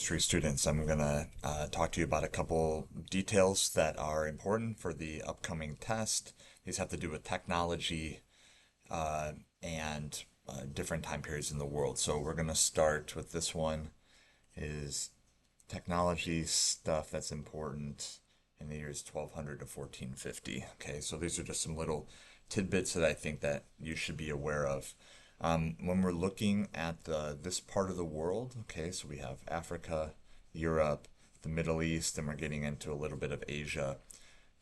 History students, I'm going to talk to you about a couple details that are important for the upcoming test. These have to do with technology and different time periods in the world. So we're going to start with this one is technology stuff that's important in the years 1200 to 1450. Okay, so these are just some little tidbits that I think that you should be aware of. When we're looking at this part of the world, okay, so we have Africa, Europe, the Middle East, and we're getting into a little bit of Asia.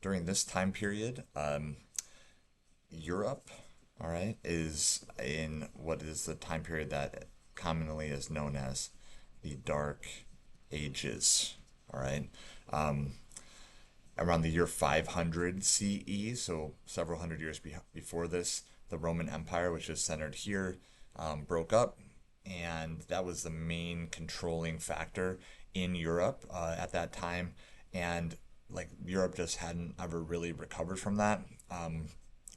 During this time period, Europe, all right, is in what is the time period that commonly is known as the Dark Ages, all right. Around the year 500 CE, so several hundred years before this, the Roman Empire, which is centered here, broke up, and that was the main controlling factor in Europe at that time. And like Europe just hadn't ever really recovered from that.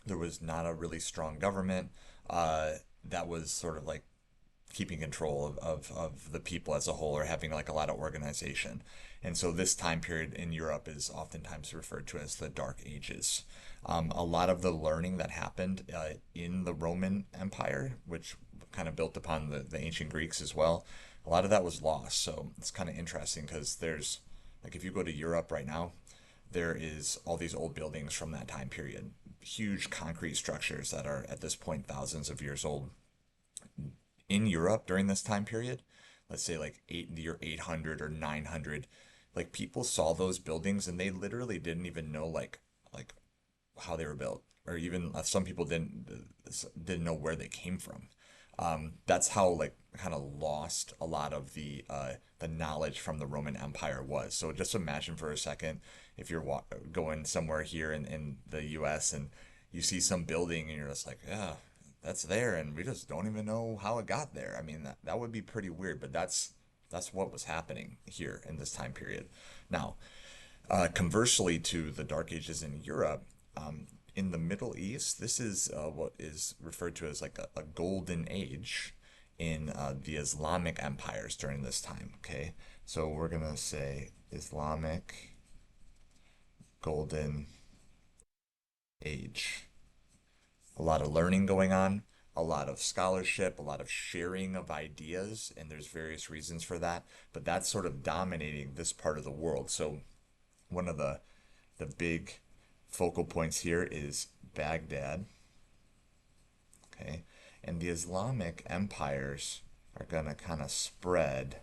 There was not a really strong government that was sort of like keeping control of the people as a whole or having like a lot of organization. And so this time period in Europe is oftentimes referred to as the Dark Ages. A lot of the learning that happened in the Roman Empire, which kind of built upon the ancient Greeks as well, a lot of that was lost. So it's kind of interesting because there's, like, if you go to Europe right now, there is all these old buildings from that time period, huge concrete structures that are at this point thousands of years old in Europe during this time period, let's say like year 800 or 900, like people saw those buildings and they literally didn't even know like how they were built, or even some people didn't know where they came from. That's how like kind of lost a lot of the knowledge from the Roman Empire was. So just imagine for a second if you're going somewhere here in the U.S. and you see some building and you're just like, yeah, that's there, and we just don't even know how it got there. I mean, that would be pretty weird, but that's what was happening here in this time period. Now, conversely to the Dark Ages in Europe, in the Middle East, this is what is referred to as like a golden age in the Islamic empires during this time. Okay, so we're gonna say Islamic golden age. A lot of learning going on, a lot of scholarship, a lot of sharing of ideas, and there's various reasons for that. But that's sort of dominating this part of the world. So one of the big focal points here is Baghdad. Okay, and the Islamic empires are gonna kind of spread.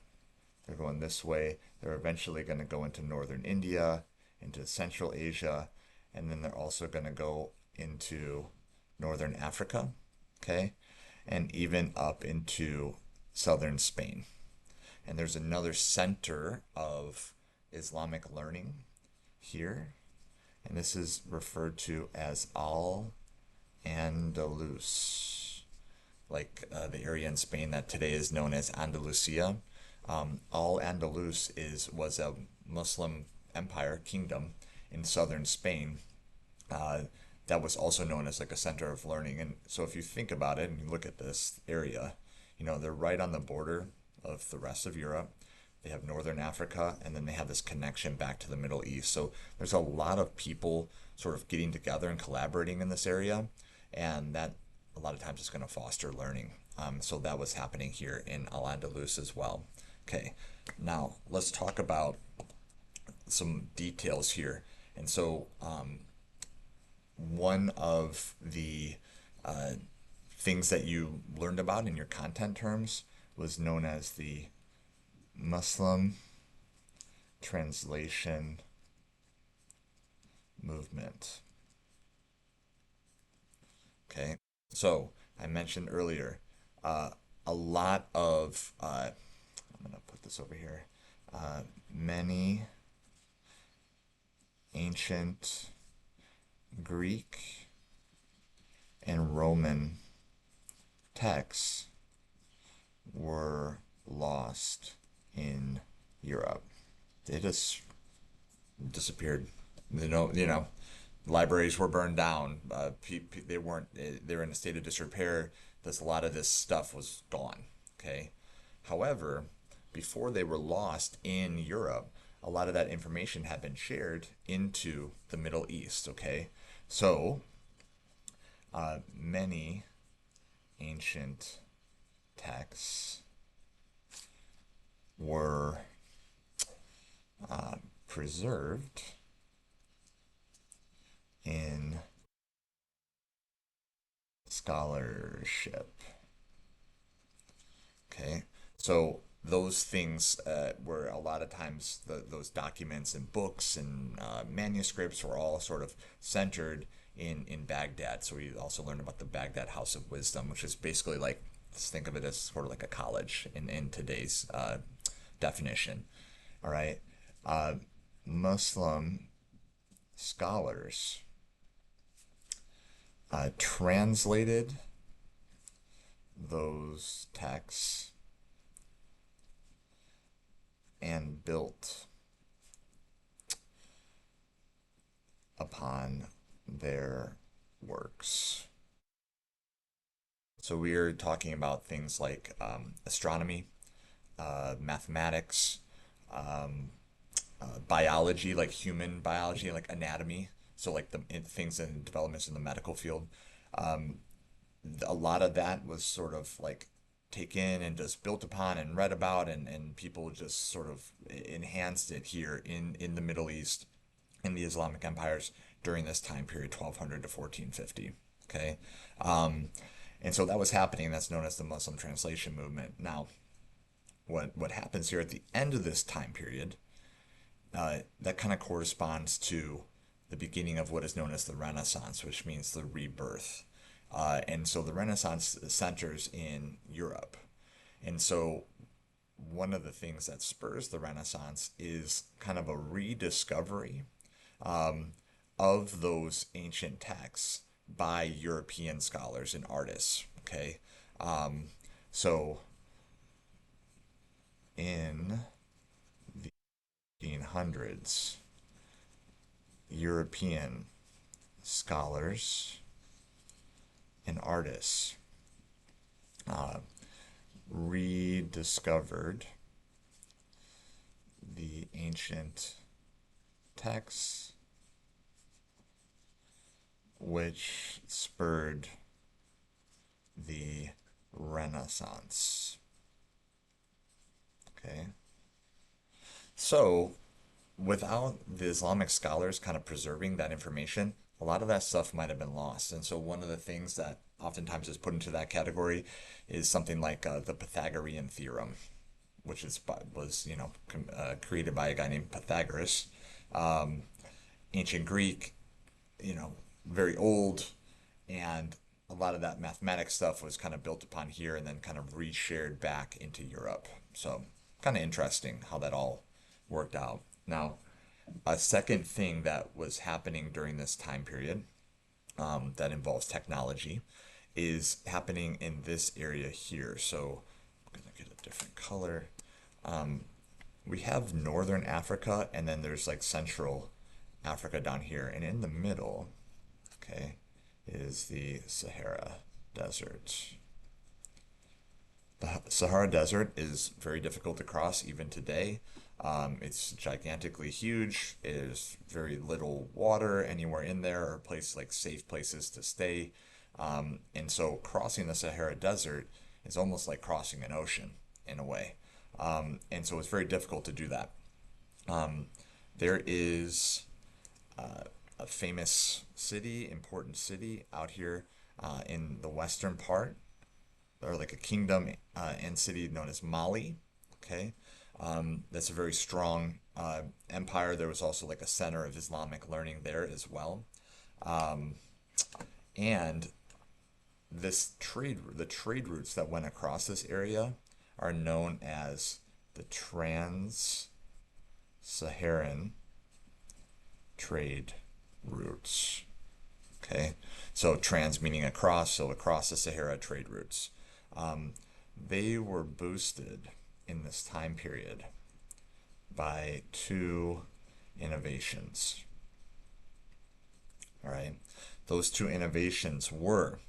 They're going this way. They're eventually going to go into northern India, into Central Asia, and then they're also going to go into northern Africa, okay, and even up into southern Spain. And there's another center of Islamic learning here, and this is referred to as Al Andalus, like the area in Spain that today is known as Andalusia. Al Andalus was a Muslim empire kingdom in southern Spain uh, that was also known as like a center of learning. And so if you think about it and you look at this area, they're right on the border of the rest of Europe. They have northern Africa, and then they have this connection back to the Middle East. So there's a lot of people sort of getting together and collaborating in this area, and that a lot of times is going to foster learning. So that was happening here in Al Andalus as well. Okay, now let's talk about some details here. And so one of the uh, things that you learned about in your content terms was known as the Muslim translation movement. Okay, so I mentioned earlier uh, a lot of, I'm going to put this over here, many ancient Greek and Roman texts were lost in Europe. They just disappeared. Libraries were burned down. They weren't. They were in a state of disrepair. A lot of this stuff was gone. Okay. However, before they were lost in Europe, a lot of that information had been shared into the Middle East. Okay, so many ancient texts were preserved in scholarship. Okay, so those things were a lot of times those documents and books and manuscripts were all sort of centered in Baghdad. So we also learned about the Baghdad House of Wisdom, which is basically like, let's think of it as sort of like a college in today's definition. All right, uh, Muslim scholars translated those texts and built upon their works. So we are talking about things like astronomy, mathematics, biology, like human biology, like anatomy. So like the things and developments in the medical field. Um, a lot of that was sort of like taken and just built upon and read about, and people just sort of enhanced it here in the Middle East, in the Islamic empires during this time period, 1200 to 1450. Okay. Um, and so that was happening. That's known as the Muslim translation movement. Now, what happens here at the end of this time period, that kind of corresponds to the beginning of what is known as the Renaissance, which means the rebirth. And so the Renaissance centers in Europe. And so one of the things that spurs the Renaissance is kind of a rediscovery um, of those ancient texts by European scholars and artists. Okay. So in the 1800s, European scholars and artists rediscovered the ancient texts, which spurred the Renaissance. Okay. So, without the Islamic scholars kind of preserving that information, a lot of that stuff might have been lost. And so, one of the things that oftentimes is put into that category is something like the Pythagorean theorem, which was created by a guy named Pythagoras, um, ancient Greek, you know, very old, and a lot of that mathematics stuff was kind of built upon here and then kind of reshared back into Europe. So, kind of interesting how that all worked out. Now, a second thing that was happening during this time period that involves technology is happening in this area here. So, I'm going to get a different color. We have northern Africa, and then there's like central Africa down here. And in the middle, okay, is the Sahara Desert. The Sahara Desert is very difficult to cross even today. It's gigantically huge. There's very little water anywhere in there, or place like safe places to stay. And so crossing the Sahara Desert is almost like crossing an ocean in a way. And so it's very difficult to do that. Um, there is a famous city, important city out here in the western part, or like a kingdom and city known as Mali. Okay, that's a very strong empire. There was also like a center of Islamic learning there as well. Um, and the trade routes that went across this area are known as the Trans-Saharan trade routes. Okay, so trans meaning across, so across the Sahara trade routes. Um, they were boosted in this time period by two innovations. All right, those two innovations were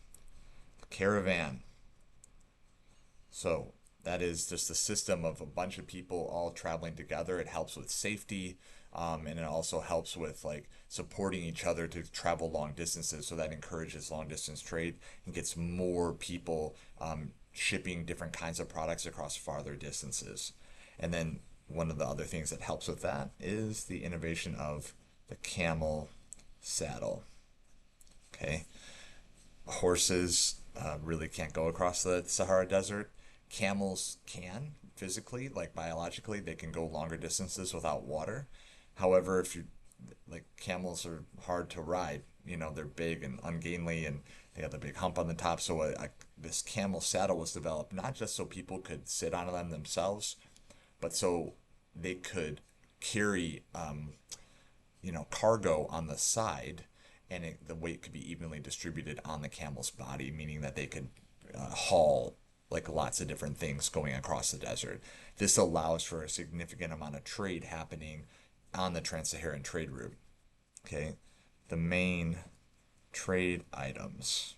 the caravan. So That is just a system of a bunch of people all traveling together. It helps with safety, and it also helps with like supporting each other to travel long distances. So that encourages long distance trade and gets more people shipping different kinds of products across farther distances. And then one of the other things that helps with that is the innovation of the camel saddle. Okay, horses really can't go across the Sahara Desert. Camels can physically, like biologically, they can go longer distances without water. However, if you like camels are hard to ride, they're big and ungainly and they have the big hump on the top. So this camel saddle was developed not just so people could sit on them themselves, but so they could carry cargo on the side, and the weight could be evenly distributed on the camel's body, meaning that they could haul like lots of different things going across the desert. This allows for a significant amount of trade happening on the Trans-Saharan trade route. Okay, the main trade items.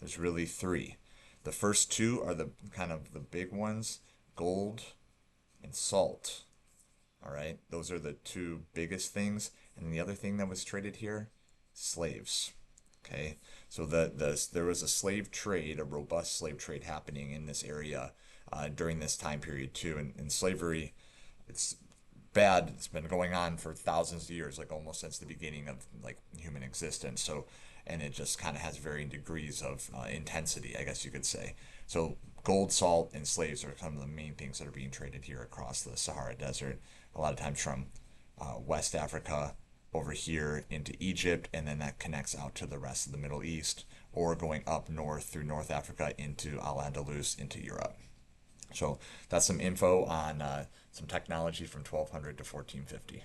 There's really three. The first two are the kind of the big ones, gold and salt. All right, those are the two biggest things. And the other thing that was traded here, slaves. Okay, so there was a slave trade, a robust slave trade happening in this area during this time period too. And slavery, it's bad. It's been going on for thousands of years, like almost since the beginning of like human existence. So, and it just kind of has varying degrees of intensity, I guess you could say. So, gold, salt, and slaves are some of the main things that are being traded here across the Sahara Desert. A lot of times from West Africa over here into Egypt, and then that connects out to the rest of the Middle East, or going up north through North Africa into Al Andalus into Europe. So that's some info on some technology from 1200 to 1450.